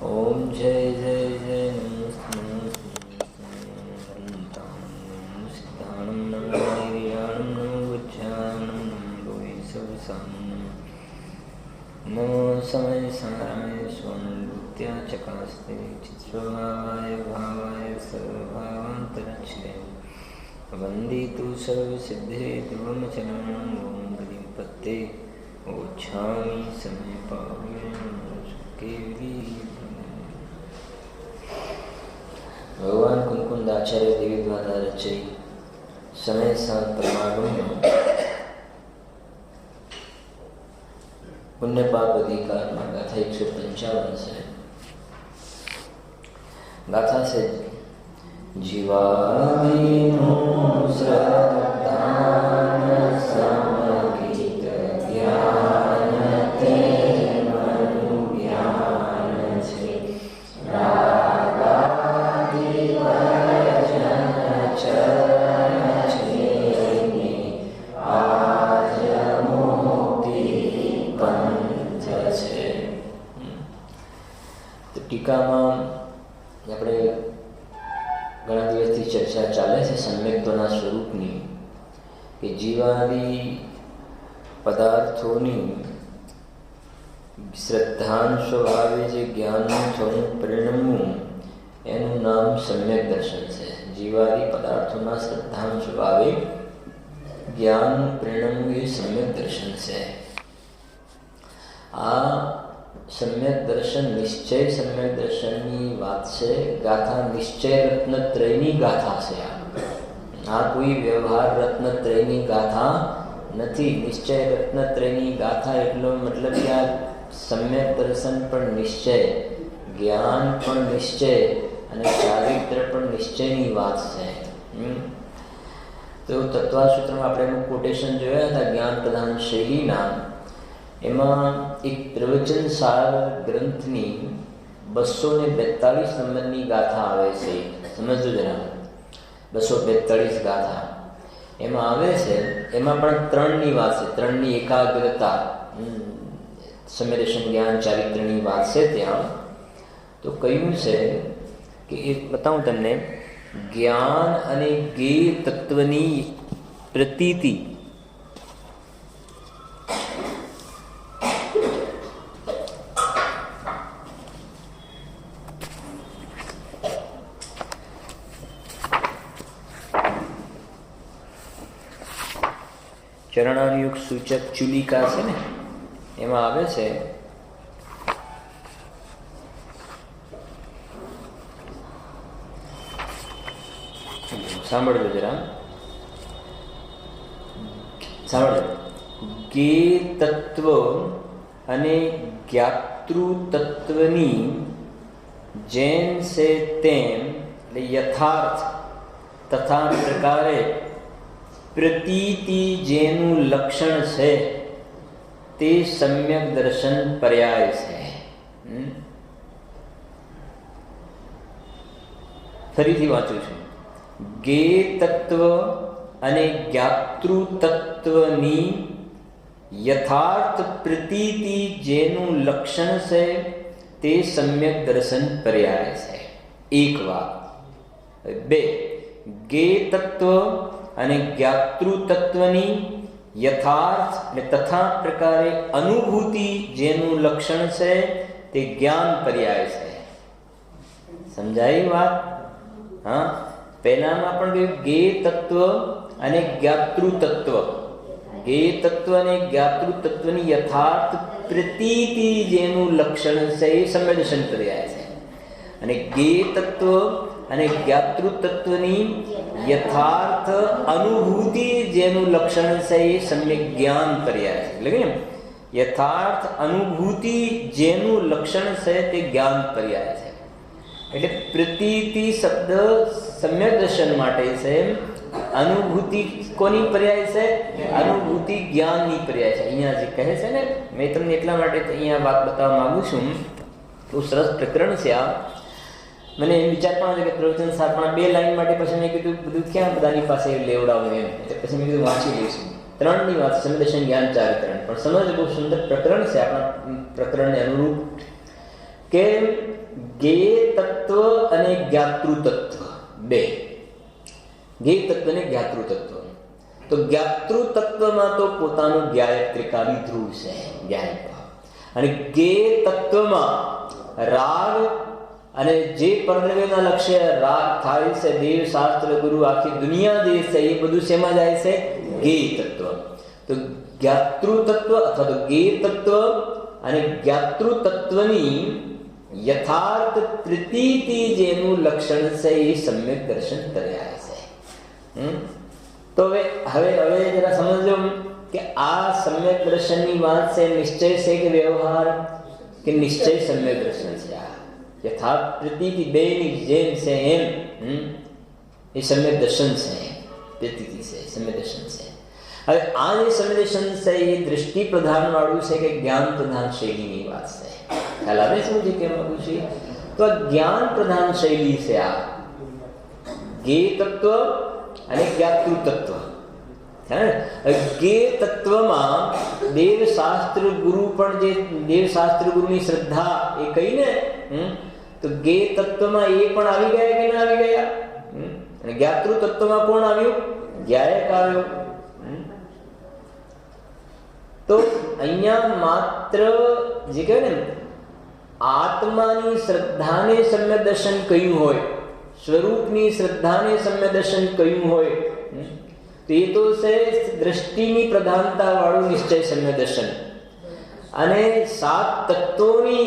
ओम जय जय जय सिद्धाणं नमो वीर्याणं नमो बुद्ध्याणं नमो नमो समय साराय स्वनुभूत्या चकास्ते चित्स्वभावाय भावाय सर्वभावान्तरक्षिते वन्दे तु सर्वसिद्धे ध्रुवमचरणं ओं गतिपते ओच्छामि समय पावनं केवली। भगवान कुंकुंद आचार्य देवी द्वारा रचित समय सात परमागम पुण्य पाप अधिकार में गाथा 155 से गाथा से जीवादीनो श्रद्धान समगीत ज्ञान ते मनुज्ञान छे रागादि वचन चरण छेनी आज मुक्ति पंथ छे। तो टीका में આપણે ઘણા દિવસથી ચર્ચા ચાલે છે સમ્યક્તોના સ્વરૂપની કે જીવાદિ પદાર્થોની શ્રદ્ધાન સ્વભાવે જે જ્ઞાનનું થવું પરિણમવું એનું નામ સમ્યક દર્શન છે। જીવાદિ પદાર્થોના શ્રદ્ધાન સ્વભાવે જ્ઞાનનું પરિણમવું એ સમ્યક દર્શન છે। આ सम्यक दर्शन निश्चय सम्यक दर्शन की बात से गाथा निश्चय रत्नत्रयनी गाथा से आ कोई व्यवहार रत्नत्रयनी गाथा नहीं। निश्चय रत्नत्रयनी गाथा एटलो मतलब कि आ सम्यक दर्शन पर निश्चय ज्ञान पर निश्चय अने चारित्र पर निश्चय की बात है। तो तत्वसूत्र में आपणे कोटेशन जोया था ज्ञान प्रधान शैली ना एमां एक प्रवचन सार ग्रंथनी 242 नंबरनी गाथा आवे छे। समझो जरा 242 गाथा एमां आवे छे। एमां पण त्रणनी वात छे, त्रणनी एकाग्रता सम्यदर्शन ज्ञान चारित्रनी वात छे। त्यां तो कह्युं छे के एक बताऊं तमने ज्ञान अने ज्ञेय तत्वनी प्रतीति चरणानुयुक्त सूचक चुलिका है ने एमां आवे छे सांभळજો जरा सांभळજો ज्ञेय तत्व अने ज्ञातृ तत्वनी जेम से तेम यथार्थ तथा प्रकारे प्रतीति जेनु लक्षण है ते सम्यक दर्शन पर्याय है। फरीथी वाचू छुं ज्ञेय तत्व अने ज्ञातृ तत्वनी यथार्थ प्रतीति जेनु लक्षण है ते सम्यक दर्शन पर्याय है। एक बात बे ज्ञेय तत्व अने ज्ञातृ तत्वनी यथार्थ ने तथा प्रकारे अनुभूति जेनु लक्षण से ते ज्ञान पर्याय से। समझाई बात? हाँ, पहला में अपन ज्ञेय तत्व अने ज्ञातृ तत्व, ज्ञेय तत्व अने ज्ञातृ तत्वनी यथार्थ प्रतीति जेनु लक्षण से सम्यदर्शन पर्याय से। अने ज्ञेय तत्व अने ज्ञातृ तत्वनी यथार्थ अनुभूति जेनु लक्षण से सम्यक ज्ञान पर्याय है। लगे यथार्थ अनुभूति जेनु लक्षण से ते ज्ञान पर्याय है। એટલે પ્રતીતિ શબ્દ सम्यक दर्शन माटे છે। अनुभूति कोनी पर्याय છે? अनुभूति ज्ञाननी पर्याय છે। અહીંયા જે કહે છે ને મેં તમને એટલા માટે અહીંયા વાત બતાવવા માંગુ છું। બહુ સરસ પ્રકરણ છે આ। મને વિચાર પણ આવ્યો કે પ્રવચન સાહેબમાં 2 લાઈન માટે પછી મેં કીધું બધું ક્યાં બધાની પાસે લેવડાવું એમ એટલે પછી મેં કીધું વાંચી લઈશું। ત્રણની વાત સમદર્શન જ્ઞાન ચારિત્રણ પણ સમજ બહુ સુંદર પ્રકરણ છે આપણા પ્રકરણને અનુરૂપ। કે જ્ઞેય તત્વ અને જ્ઞાતૃ તત્વ બે. જ્ઞેય તત્વ અને જ્ઞાતૃ તત્વ. તો જ્ઞાતૃ તત્વમાં તો પોતાનું જ્ઞાયત્રિકારી ધ્રુવ છે, જ્ઞાયિકા. અને જ્ઞેય તત્વમાં રાગ અને જે પરદ્રવ્યના લક્ષ્ય રાગ થાય છે, દેવ શાસ્ત્ર ગુરુ આખી દુનિયા જે છે એ બધું શેમાં જાય છે? જ્ઞેય તત્વ. તો જ્ઞાતૃ તત્વ અથવા તો જ્ઞેય તત્વ અને જ્ઞાતૃ તત્વની યથાર્થ પ્રતીતિ જેનું લક્ષણ છે એ સમ્યક દર્શન કર્યા છે. તો હવે જરા સમજો કે આ સમ્યક દર્શનની વાત છે, નિશ્ચય છે કે વ્યવહાર? કે નિશ્ચય સમ્યક દર્શન છે. આ યથાર્થ પ્રતીતિ બેની જેમ છે એમ એ સમ્યક દર્શન છે, પ્રતીતિ છે, સમ્યક દર્શન છે. હવે આ જે સમ્યક દર્શન છે એ દ્રષ્ટિ પ્રધાન વાળું છે કે જ્ઞાન પ્રધાન શૈલીની વાત છે? ખ્યાલ આવે છે મુझे કેમ માંગુ છું? તો આ જ્ઞાન પ્રધાન શૈલી છે. આ જ્ઞેય તત્વ અને જ્ઞાતૃ તત્વ. જ્ઞેય તત્વમાં દેવ શાસ્ત્ર ગુરુ પણ જે દેવ શાસ્ત્ર ગુરુની શ્રદ્ધા એ કહીને, તો જ્ઞેય તત્વમાં એ પણ આવી ગયા કે ના આવી ગયા? અને જ્ઞાતૃ તત્વમાં કોણ આવ્યું? જ્ઞાયક આવ્યો. તો અહીંયા માત્ર જે કહેવાય ને આત્માની શ્રદ્ધાને સમ્યક દર્શન કહ્યું હોય, સ્વરૂપની શ્રદ્ધાને સમ્યક દર્શન કહ્યું હોય, તો એ તો છે દ્રષ્ટિની પ્રધાનતા વાળું નિશ્ચય સમ્યક દર્શન. અને સાત તત્વોની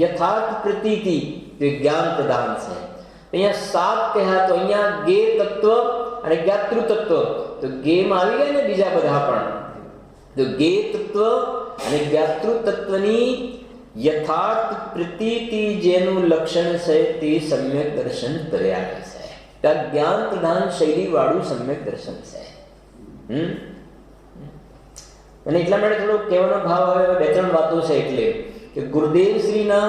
યથાર્થ પ્રતીતિ જ્ઞાન પ્રધાન છે. અહીંયા સાત કહ્યા તો અહીંયા જ્ઞેય તત્વ અને જ્ઞાતૃ તત્વ, તો જ્ઞેયમાં આવી ગયા ને બીજા બધા પણ. તો જ્ઞેય તત્વ અને જ્ઞાતૃ તત્વની યથાર્થ પ્રતીતિ જેનું લક્ષણ છે તે સમ્યક દર્શન કર્યા છે. ત્યાં જ્ઞાન પ્રધાન શૈલી વાળું સમ્યક દર્શન છે. અને એટલા માટે થોડો કહેવાનો ભાવ આવે, બે ત્રણ વાતો છે. એટલે કે ગુરુદેવ શ્રીના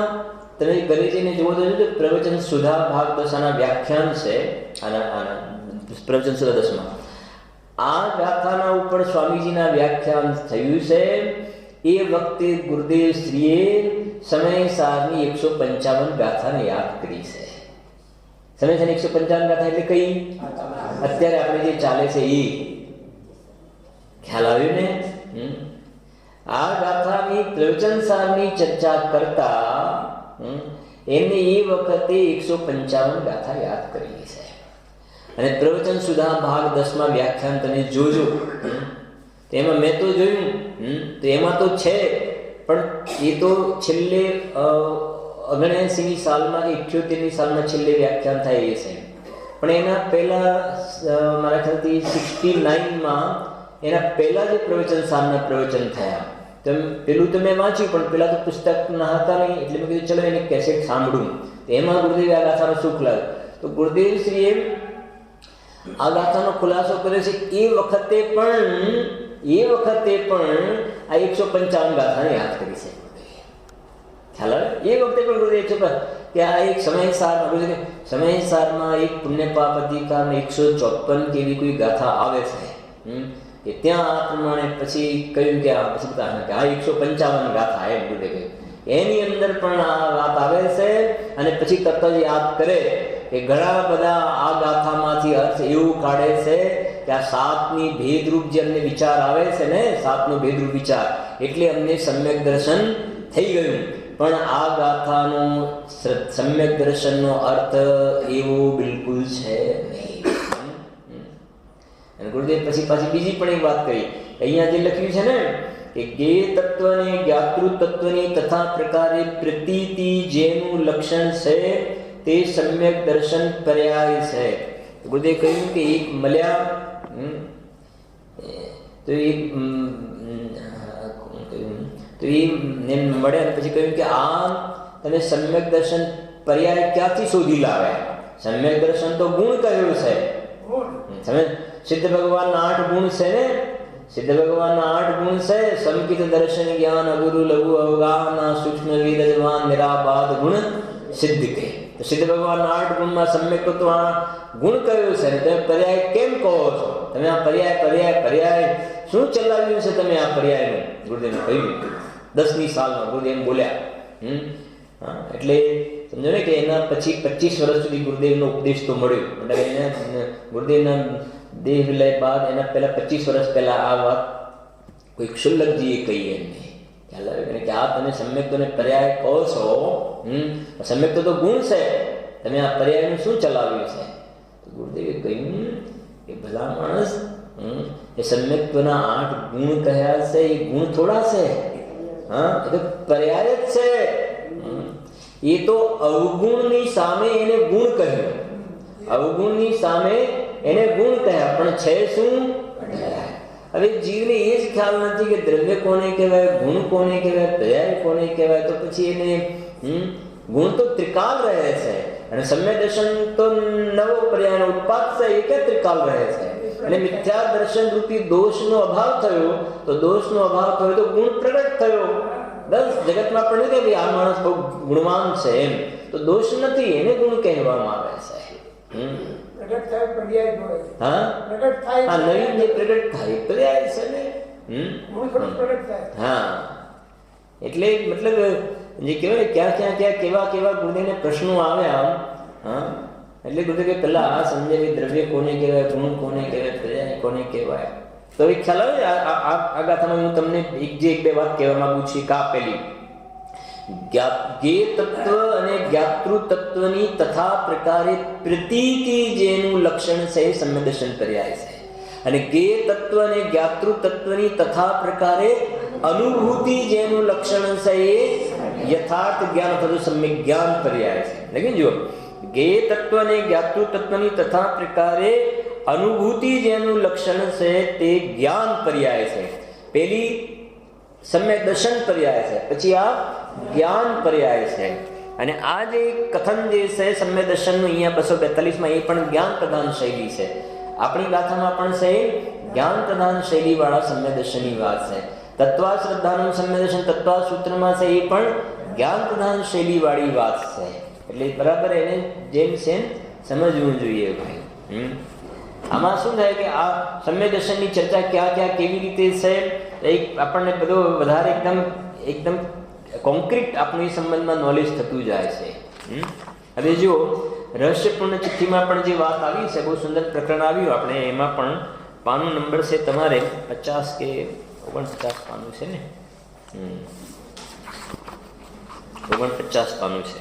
તમે ઘરે જઈને જોવો તો પ્રવચન સુધા ભાગ 10 વ્યાખ્યાન છે. આના પ્રવચન સુધા 10માં આ ગાથાના ઉપર સ્વામીજીના વ્યાખ્યાન થયું છે. એ વખતે ગુરુદેવ શ્રીએ સમયસારની 155 ગાથાને યાદ કરી છે. સમયસારની 155 ગાથા એટલે કઈ? અત્યારે આપણે જે ચાલે છે એ. ખ્યાલ આવ્યો ને? આ ગાથાની પ્રવચન સારની ચર્ચા કરતા એમને એ વખતે 155 ગાથા યાદ કરી છે. અને પ્રવચન સુધા ભાગ 10માં વ્યાખ્યાન તમે જોજો. તેમાં મેં તો જોયું તો એમાં તો છે, પણ એ તો છેલ્લે 79ની સાલમાં કે 78ની સાલમાં છેલ્લે વ્યાખ્યાન થાય એ છે. પણ એના પહેલા મારા ખ્યાલથી 69માં એના પહેલા જે પ્રવચન સારના પ્રવચન થયા. પેલું તો મેં વાંચ્યું, પણ પેલા તો પુસ્તકના હતા નહીં, એટલે મેં કીધું ચલો એને કેસેટ સાંભળું. એમાં ગુરુદેવ આ ગાથાનો શું ખુલાસો? તો ગુરુદેવ શ્રીએ આ ગાથાનો ખુલાસો કર્યો છે. એ વખતે પણ આ 155 ગાથાને યાદ કરી છે. ખ્યાલ આવે? એ વખતે પણ ગુરુદેવ કે આ એક સમયસારમાં એક પુણ્ય પાપ અધિકાર 154 કેવી કોઈ ગાથા આવે છે કે ત્યાં આ પ્રમાણે પછી કહ્યું કે આ પછી આ 155 ગાથા એમ ગુરુદેવ કહ્યું. એની અંદર પણ આ વાત આવે છે. અને પછી તરત જ યાદ કરે કે ઘણા બધા આ ગાથામાંથી અર્થ એવું કાઢે છે કે આ સાતની ભેદરૂપ જે અમને વિચાર આવે છે ને, સાતનો ભેદરૂપ વિચાર, એટલે અમને સમ્યક દર્શન થઈ ગયું. પણ આ ગાથાનો સમ્યક દર્શનનો અર્થ એવો બિલકુલ છે નહીં. અને ગુરુદેવ પછી પાછી બીજી પણ એક વાત કરી. અહીંયા જે લખ્યું છે ને કે જ્ઞેય તત્વ અને જ્ઞાતૃ તત્વની તથા પ્રકારે પ્રતીતિ જેનું લક્ષણ છે તે સમ્યક દર્શન પર્યાય છે. ગુરુદેવ કહ્યું કે એક મળ્યા તો એ મળ્યા અને પછી કહ્યું કે આ તમે સમ્યક દર્શન પર્યાય ક્યાંથી શોધી લાવ્યા? સમ્યક દર્શન તો ગુણ કહ્યું છે. સમજ? સિદ્ધ ભગવાનના 8 ગુણ છે ને, સિદ્ધ ભગવાનના 8 ગુણ છે. સંકિત દર્શન જ્ઞાન અગુરુ લઘુ અવગાહન સૂક્ષ્મ વિદજવાન નિરાબાદ ગુણ સિદ્ધ કે. તો સિદ્ધ ભગવાનના 8 ગુણમાં સમ્યક તો આ ગુણ કયો છે? તમે પર્યાય કેમ કહો છો? તમે આ પર્યાય શું ચલાવ્યું છે તમે આ પર્યાયનું? ગુરુદેવને કહ્યું 10ની સાલમાં ગુરુદેવ એમ બોલ્યા હા, એટલે સમજો ને કે એના પછી 25 વર્ષ સુધી ગુરુદેવનો ઉપદેશ તો મળ્યો. મતલબ એને ગુરુદેવના દેહ વિલય બાદ એના પહેલા 25 વર્ષ પહેલા આ વાત કોઈ ક્ષુલ્લકજીએ કહી એમને. ખ્યાલ આવે કે આ તમે સમ્યક્તોને પર્યાય કહો છો, સમ્યક્તો તો ગુણ છે, તમે આ પર્યાયનું શું ચલાવ્યું છે? ગુરુદેવે કહ્યું કે ભલા માણસ, એ સમ્યક્તોના 8 ગુણ કહ્યા છે, એ ગુણ થોડા છે. હા, એ તો પર્યાય જ છે. એ તો અવગુણની સામે એને ગુણ કહ્યું, અવગુણની સામે એને ગુણ કહ્યા, પણ છે શું? હવે જીવને એ જ ખ્યાલ નથી કે દ્રવ્ય કોને કહેવાય, ગુણ કોને કહેવાય, પર્યાય કોને કહેવાય. તો પછી એને ગુણ તો ત્રિકાલ રહે છે, અને સમ્યક દર્શન તો નવો પર્યાયનો ઉત્પાદ છે, એ કે ત્રિકાલ રહે છે. અને મિથ્યા દર્શન રૂપી દોષનો અભાવ થયો, તો દોષનો અભાવ થયો તો ગુણ પ્રગટ થયો. બસ જગતમાં પણ નથી કે આ માણસ બહુ ગુણવાન છે એમ, તો દોષ નથી, એને ગુણ કહેવામાં આવે છે. નવીન જે પ્રગટ થાય પર્યાય છે ને. હા, એટલે મતલબ જે કહેવાય ક્યાં કેવા ગુરુદેવને પ્રશ્નો આવ્યા. હા, એટલે ગુરુદેવ કે પેલા આ સમજે દ્રવ્ય કોને કહેવાય, ગુણ કોને કહેવાય, પર્યાય કોને કહેવાય. તો એ ખ્યાલ આવે. આ ગાથામાં હું તમને એક બે વાત કહેવા માંગુ છું. કા પેલી જ્ઞેય તત્વ અને જ્ઞાતૃ તત્વની તથા પ્રકારે પ્રતીતિ જેનું લક્ષણ છે એ સમ્યક દર્શન પર્યાય છે. અને જ્ઞેય તત્વ અને જ્ઞાતૃ તત્વની તથા પ્રકારે અનુભૂતિ જેનું લક્ષણ છે એ યથાર્થ જ્ઞાન અથવા સમ્યક જ્ઞાન પર્યાય છે. લેકિન જો જ્ઞેય તત્વ અને જ્ઞાતૃ તત્વની તથા પ્રકારે અનુભૂતિ જેનું લક્ષણ છે તે જ્ઞાન પર્યાય છે. પેલી સમ્યક દર્શન પર્યાય છે, પછી આ જ્ઞાન પર્યાય છે. અને આ જે કથન જે છે સમ્યક દર્શનનું અહીંયા 242માં, એ પણ જ્ઞાન પ્રધાન શૈલી છે. આપણી ગાથામાં પણ છે જ્ઞાન પ્રધાન શૈલી વાળા સમ્યક દર્શનની વાત છે. તત્વા શ્રદ્ધાનું સમ્યક દર્શન તત્વા સૂત્રમાં છે, એ પણ જ્ઞાન પ્રધાન શૈલી વાળી વાત છે. એટલે બરાબર એને જેમ સેમ સમજવું જોઈએ ભાઈ. આમાં શું થાય કે આ સમ્યક દર્શનની ચર્ચા ક્યાં કેવી રીતે છે, આપણને બધો વધારે એકદમ કોન્ક્રીટ આપણું એ સંબંધમાં નોલેજ થતું જાય છે. હવે જો રહસ્યપૂર્ણ ચિઠ્ઠીમાં પણ જે વાત આવી છે, બહુ સુંદર પ્રકરણ આવ્યું. આપણે એમાં પણ પાનું નંબર છે તમારે 50 કે 49 પાનું છે ને, 49 પાનું છે.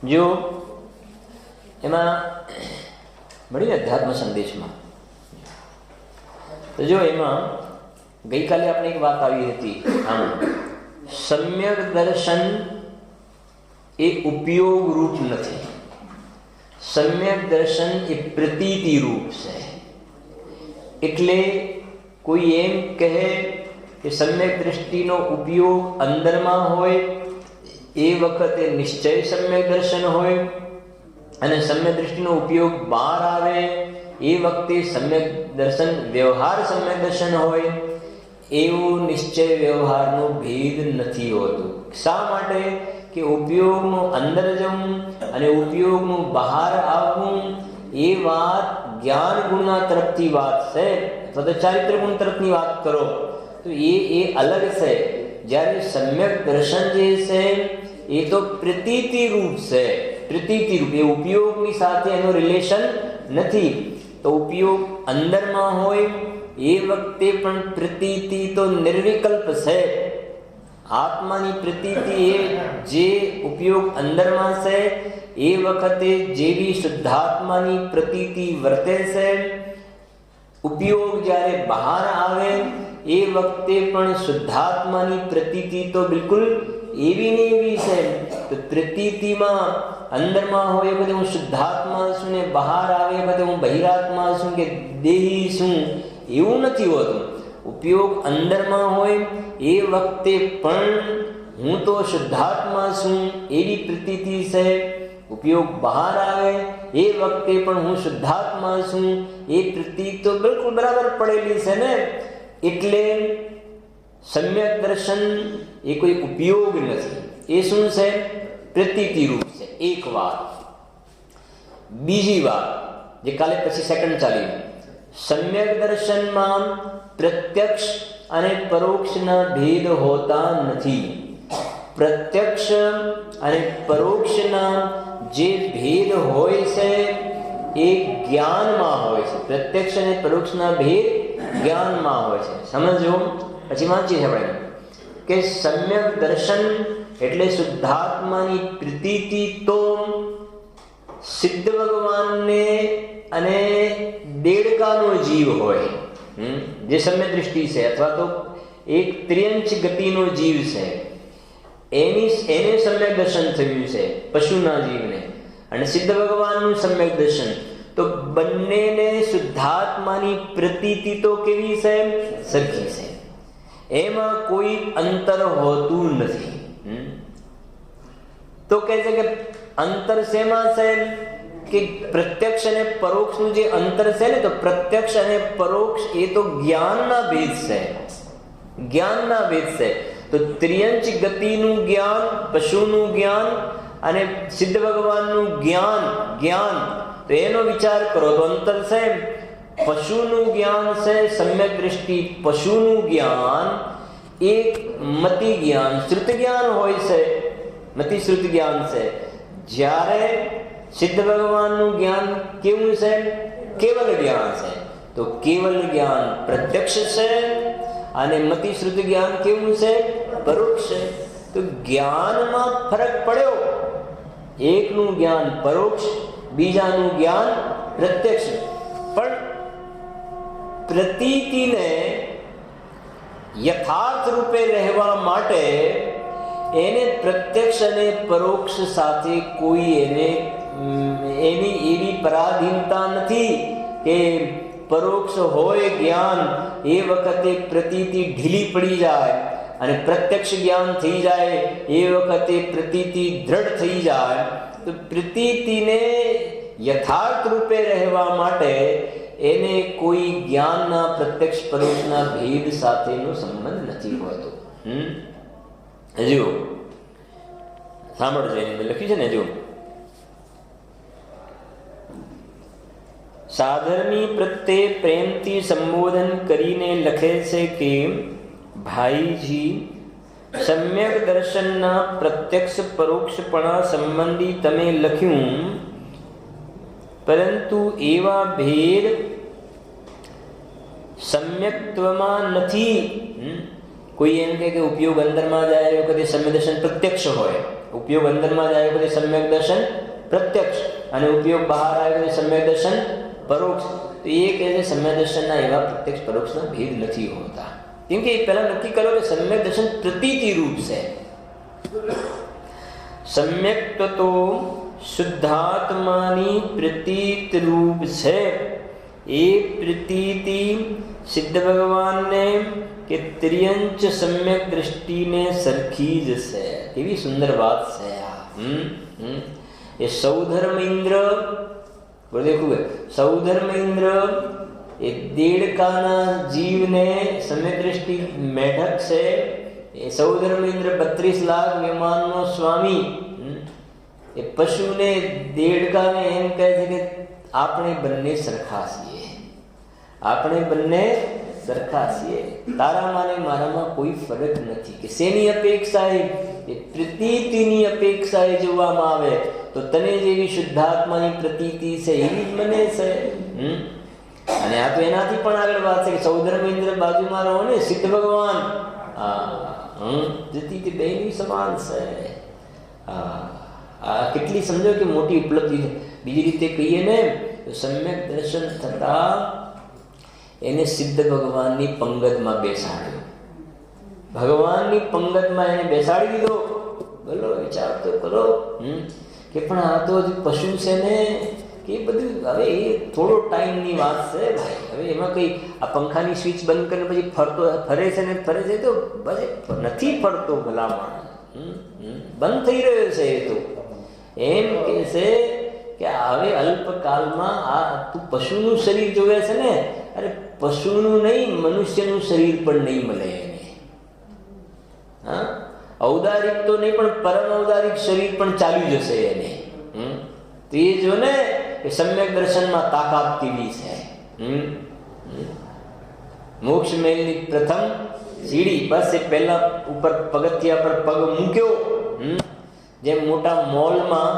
જો એમાં મળીને અધ્યાત્મ સંદેશમાં, તો જો એમાં ગઈકાલે આપણે એક વાત આવી હતી, સમ્યક દર્શન એ ઉપયોગ રૂપ નથી, સમ્યક દર્શન એ પ્રતીતિ રૂપ છે. એટલે કોઈ એમ કહે કે સમ્યક દ્રષ્ટિનો ઉપયોગ અંદરમાં હોય એ વખતે નિશ્ચય સમ્યક દર્શન હોય, અને સમ્યક દ્રષ્ટિનો ઉપયોગ બહાર આવે એ વખતે સમ્યક દર્શન વ્યવહાર સમ્યક દર્શન હોય. એવું નિશ્ચય વ્યવહારનો ભેદ નથી હોતું. શા માટે? કે ઉપયોગનું અંદર જવું અને ઉપયોગનું બહાર આવવું એ વાત જ્ઞાન ગુણના તરફથી વાત છે, અથવા તો ચારિત્ર ગુણ તરફની વાત કરો તો એ અલગ છે. જ્યારે સમ્યક દર્શન જે છે એ તો પ્રતીતિ રૂપ છે, પ્રતીતિ રૂપ, એ ઉપયોગની સાથે એનો રિલેશન નથી. તો ઉપયોગ અંદરમાં હોય એ વખતે પણ પ્રતીતિ તો નિર્વિકલ્પ છે. આત્માની પ્રતીતિ એ જે ઉપયોગ અંદરમાં છે એ વખતે જેવી શુદ્ધાત્માની પ્રતીતિ વર્તે છે, ઉપયોગ જ્યારે બહાર આવે એ વખતે પણ શુદ્ધાત્માની પ્રતીતિ તો બિલકુલ એવી ને એવી છે. તો પ્રતીતિમાં અંદરમાં હોય એ બધે હું શુદ્ધાત્મા છું ને બહાર આવે એ બધે હું બહિરાત્મા છું કે દેહી છું, એવું નથી હોતું. ઉપયોગ અંદરમાં હોય એ વખતે પણ હું તો શુદ્ધાત્મા છું એવી પ્રતીતિ છે, ઉપયોગ બહાર આવે એ વખતે પણ હું શુદ્ધાત્મા છું એ પ્રતીતિ તો બિલકુલ બરાબર પડેલી છે ને. એટલે સમ્યક દર્શન એ કોઈ ઉપયોગ નથી, એ શું છે? પ્રતીતિ રૂપ છે. એક વાત. બીજી વાત જે કાલે પછી સેકન્ડ ચાલી, સમ્યક દર્શનમાં પ્રત્યક્ષ અને પરોક્ષના ભેદ હોતા નથી. પ્રત્યક્ષ અને પરોક્ષના જે ભેદ હોય છે એ જ્ઞાનમાં હોય છે. પ્રત્યક્ષ અને પરોક્ષના ભેદ જ્ઞાનમાં હોય છે. સમજો, પછી વાંચીએ આપણે કે સમ્યક દર્શન એટલે શુદ્ધાત્માની પ્રતીતિ તો સિદ્ધ ભગવાનને અને દેડકાનો જીવ હોય, જે સમ્યક દૃષ્ટિ છે અથવા તો એક ત્રિયંચ ગતિનો જીવ છે, એને સમ્યક દર્શન થયું છે પશુના જીવને, અને સિદ્ધ ભગવાનનું સમ્યક દર્શન. તો બંનેને શુદ્ધાત્માની પ્રતીતિ તો કેવી છે? સરખી છે. એમાં કોઈ અંતર હોતું નથી. તો કહે છે કે અંતર શેમાં છે? કે પ્રત્યક્ષ અને પરોક્ષનું જે અંતર છે ને, તો પ્રત્યક્ષ અને પરોક્ષ એ તો જ્ઞાનના ભેદ છે. જ્ઞાનના ભેદ છે. તો ત્રિયંચ ગતિનું જ્ઞાન, પશુનું જ્ઞાન અને સિદ્ધ ભગવાનનું જ્ઞાન, તો એનો વિચાર કરો તો અંતર છે. પશુનું જ્ઞાન છે સમ્યક દ્રષ્ટિ, પશુનું જ્ઞાન એક મતિ જ્ઞાન, શ્રુત જ્ઞાન હોય છે, મતિ શ્રુત જ્ઞાન છે. જ્યારે સિદ્ધ ભગવાનનું જ્ઞાન કેવું છે? કેવલ જ્ઞાન છે. તો કેવલ જ્ઞાન પ્રત્યક્ષ છે અને મતિ શ્રુત જ્ઞાન કેવું છે? પરોક્ષ છે. તો જ્ઞાનમાં ફરક પડ્યો. એકનું જ્ઞાન પરોક્ષ, બીજાનું જ્ઞાન પ્રત્યક્ષ. પણ પ્રતીતિને યથાર્થ રૂપે રહેવા માટે એને પ્રત્યક્ષ અને પરોક્ષ સાથે કોઈ એની એવી પરાધીનતા નથી કે પરોક્ષ હોય જ્ઞાન એ વખતે પ્રતીતિ ઢીલી પડી જાય અને પ્રત્યક્ષ જ્ઞાન થઈ જાય એ વખતે પ્રતીતિ દ્રઢ થઈ જાય. તો પ્રતીતિને યથાર્થ રૂપે રહેવા માટે એને કોઈ જ્ઞાનના પ્રત્યક્ષ પરોક્ષના ભેદ સાથેનો સંબંધ નથી હોતો. હજુ સાંભળજો, એને લખ્યું છે ને, જો સાધર્મી પ્રત્યે પ્રેમથી સંબોધન કરીને લખે છે કે ભાઈજી, સમ્યક દર્શનના પ્રત્યક્ષ પરોક્ષપણા સંબંધી તમે લખ્યું, પરંતુ એવા ભેદ સમ્યક્ત્વમાં નથી. કોઈ એમ કે ઉપયોગ અંદરમાં જાય એ વખતે સમ્યક દર્શન પ્રત્યક્ષ હોય, ઉપયોગ અંદરમાં જાય એ વખતે સમ્યક દર્શન પ્રત્યક્ષ, અને ઉપયોગ બહાર આવે એ વખતે સમ્યક દર્શન પરોક્ષ. તો એ કહે છે સમ્યક દર્શનના એવા પ્રત્યક્ષ પરોક્ષના ભેદ નથી હોતા. કેમ કે પહેલા નક્કી કરો કે સમ્યક દર્શન પ્રતીતિ રૂપ છે. સમ્યક તો શુદ્ધાત્માની પ્રતીત રૂપ છે. એ પ્રતીતિ સિદ્ધ ભગવાનને કે ત્રિયંચ સમ્યક દ્રષ્ટિને સરખી જ છે. કેવી સુંદર વાત છે આ. એ સૌધર્મ ઇન્દ્ર દેખું, સૌધર્મ ઇન્દ્ર એ દેડકાના જીવને સમ્યક દ્રષ્ટિ મેઢક છે. એ સૌધર્મ ઇન્દ્ર 32 લાખ વિમાનનો સ્વામી એ પશુને દેડકાને એમ કહે છે કે આપણે બંને સરખા છીએ, આપણે બંને સરખા છીએ, તારામાં ને મારામાં કોઈ ફરક નથી. કે શેની અપેક્ષા? એ પ્રતીતિની અપેક્ષાએ જોવામાં આવે તો તને જેવી શુદ્ધાત્માની પ્રતીતિ છે એવી જ મને છે. અને આ તો એનાથી પણ આગળ વાત છે કે સૌધર્મ ઇન્દ્ર બાજુમાં રહો ને, સિદ્ધ ભગવાન પ્રતીતિ બેની સમાન છે. આ કેટલી સમજો કે મોટી ઉપલબ્ધિ છે. બીજી રીતે કહીએ ને તો સમ્યક દર્શન થતા એને સિદ્ધ ભગવાનની પંગતમાં બેસાડ્યો. ભગવાનની પંગતમાં એને બેસાડી દીધો. બોલો, વિચાર તો કરો કે પણ આ તો પશુ છે ને, કે બધું હવે એ થોડો ટાઈમની વાત છે ભાઈ. હવે એમાં કઈ આ પંખાની સ્વિચ બંધ કરીને પછી ફરે છે ને ફરે છે તો બસ નથી ફરતો, ભલામણ બંધ થઈ રહ્યો છે. એ તો એમ કે છે કે હવે અલ્પકાલમાં આ તું પશુનું શરીર જોવે છે ને, અરે પશુનું નહીં, મનુષ્યનું શરીર પણ નહીં મળે એને. હા, ઔદારિક તો નહીં પણ પરમ ઔદારિક શરીર પણ ચાલ્યું જશે એને. તો એ જો ને એ સમ્યક દર્શનમાં તાકાત કેવી છે. મોક્ષ મહેલની પ્રથમ સીડી, બસ એ પહેલા ઉપર પગથિયા પર પગ મૂક્યો. જેમ મોટા મોલમાં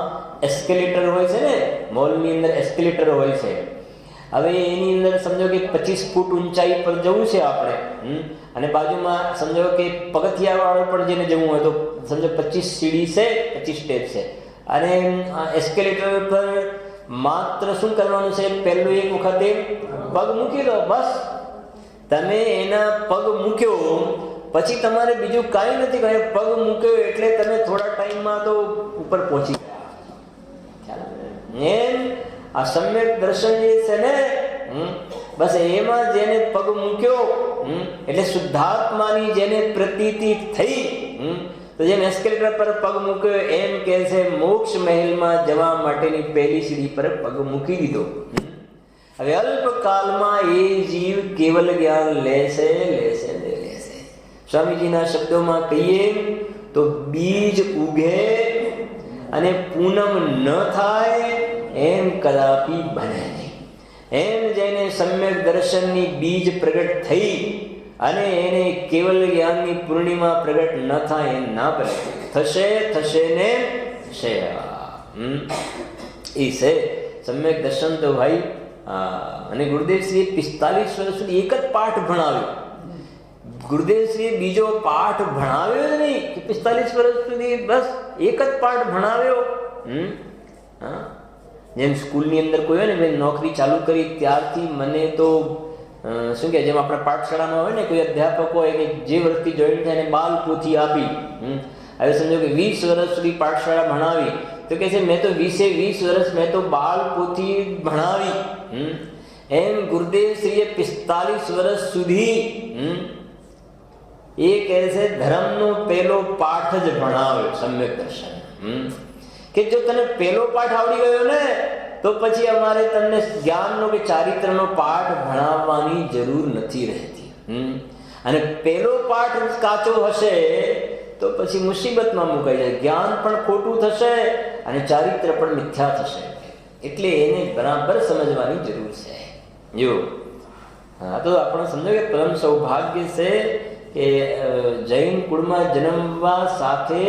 એસ્કેલેટર હોય છે ને, મોલની અંદર એસ્કેલેટર હોય છે. હવે એની અંદર સમજો કે 25 ફૂટ ઊંચાઈ પર જવું છે આપણે, અને બાજુમાં સમજો કે પગથિયા વાળો પણ જેને જવું હોય તો સમજો 25 સીડી છે, 25 સ્ટેપ છે. અને એસ્કેલેટર પર માત્ર શું કરવાનું છે, પહેલું એક વખતે પગ મૂકી દો, બસ. તમે એના પગ મૂક્યો પછી તમારે બીજું કાંઈ નથી કહે. પગ મૂક્યો એટલે તમે થોડા ટાઈમમાં તો ઉપર પહોંચી ગયા. એમ આ સમ્યક દર્શન જે છે ને, બસ એમાં જેને પગ મૂક્યો એટલે શુદ્ધાત્માની જેને પ્રતીતિ થઈ, તો જેમ એસ્કેલેટર પર પગ મૂક્યો એમ કે છે મોક્ષ મહેલમાં જવા માટેની પહેલી સીડી પર પગ મૂકી દીધો. હવે અલ્પકાલમાં એ જીવ કેવલ જ્ઞાન લેશે. સ્વામીજીના શબ્દોમાં કહીએ તો બીજ ઉગે અને પૂનમ ન થાય એમ કદાપી બને નહીં. એમ જેને સમ્યક દર્શનની બીજ પ્રગટ થઈ અને એને કેવલ જ્ઞાનની પૂર્ણિમા પ્રગટ ન થાય એમ ના બને. થશે ને થશે. એ છે સમ્યક દર્શન. તો ભાઈ અને ગુરુદેવશ્રીએ 45 વર્ષ સુધી એક જ પાઠ ભણાવ્યો. ગુરુદેવશ્રીએ બીજો પાઠ ભણાવ્યો જ નહીં કે 45 વર્ષ સુધી બસ એક જ પાઠ ભણાવ્યો. જેમ સ્કૂલની અંદર કોઈ હોય ને, મેં નોકરી ચાલુ કરી ત્યારથી મને તો શું કે જેમ આપણે પાઠશાળામાં હોય ને કોઈ અધ્યાપક હોય કે જે વર્ષથી જોઈન થાય એને બાલ પોથી આપી. હવે સમજો કે 20 વર્ષ સુધી પાઠશાળા ભણાવી તો કે છે મેં તો 20 વર્ષ મેં તો બાલ પોથી ભણાવી. એમ ગુરુદેવશ્રીએ 45 વર્ષ સુધી એ કહે છે ધર્મનો પહેલો પાઠ જ ભણાવ્યો, સમ્યક દર્શન. કે જો તને પહેલો પાઠ આવડી ગયો ને તો પછી અમારે તમને જ્ઞાનનો કે ચારિત્રનો પાઠ ભણાવવાની જરૂર નથી રહેતી. અને પહેલો પાઠ કાચો હશે તો પછી મુસીબતમાં મુકાઈ જાય. જ્ઞાન પણ ખોટું થશે અને ચારિત્ર પણ મિથ્યા થશે. એટલે એને બરાબર સમજવાની જરૂર છે. જો તો આપણે સમજો કે પરમ સૌભાગ્ય છે કે જૈન કુળમાં જન્મવા સાથે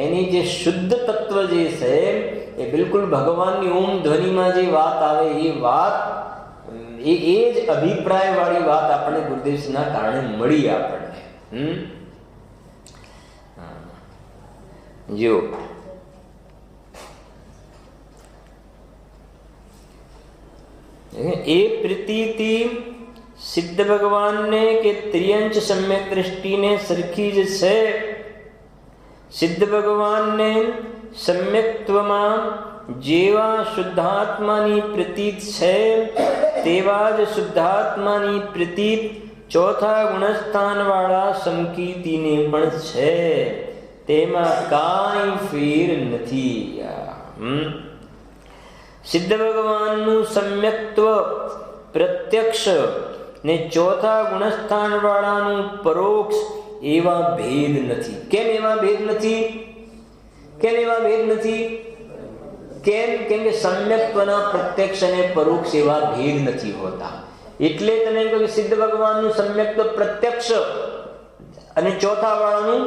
એની જે શુદ્ધ તત્વ જે છે એ બિલકુલ ભગવાનની ઓમ ધ્વનિમાં જે વાત આવે એ વાત એ જ અભિપ્રાય વાળી વાત આપણને ગુરુદેવના કારણે મળી આપણને. જો એ પ્રતીતિ સિદ્ધ ભગવાનને કે ત્રિયંચ સમ્યક દ્રષ્ટિને સરખી જ છે. સિદ્ધ ભગવાનને સમ્યક્ત્વમાં જેવા શુદ્ધાત્માની પ્રતીત છે તેવા જ શુદ્ધાત્માની પ્રતીત ચોથા ગુણસ્થાન વાળા સંકીર્તિને પણ છે. તેમાં કાંઈ ફેર નથી. સિદ્ધ ભગવાનનું સમ્યક્ત્વ પ્રત્યક્ષ ને ચોથા ગુણસ્થાન વાળાનું પરોક્ષ એવા ભેદ નથી. કેમ એવા ભેદ નથી? કેમ કે સમ્યક્ત્વના પ્રત્યક્ષ અને પરોક્ષ એવા ભેદ નથી હોતા. એટલે તને કહ્યું કે સિદ્ધ ભગવાનનું સમ્યક્ત્વ પ્રત્યક્ષ અને ચોથા વાળાનું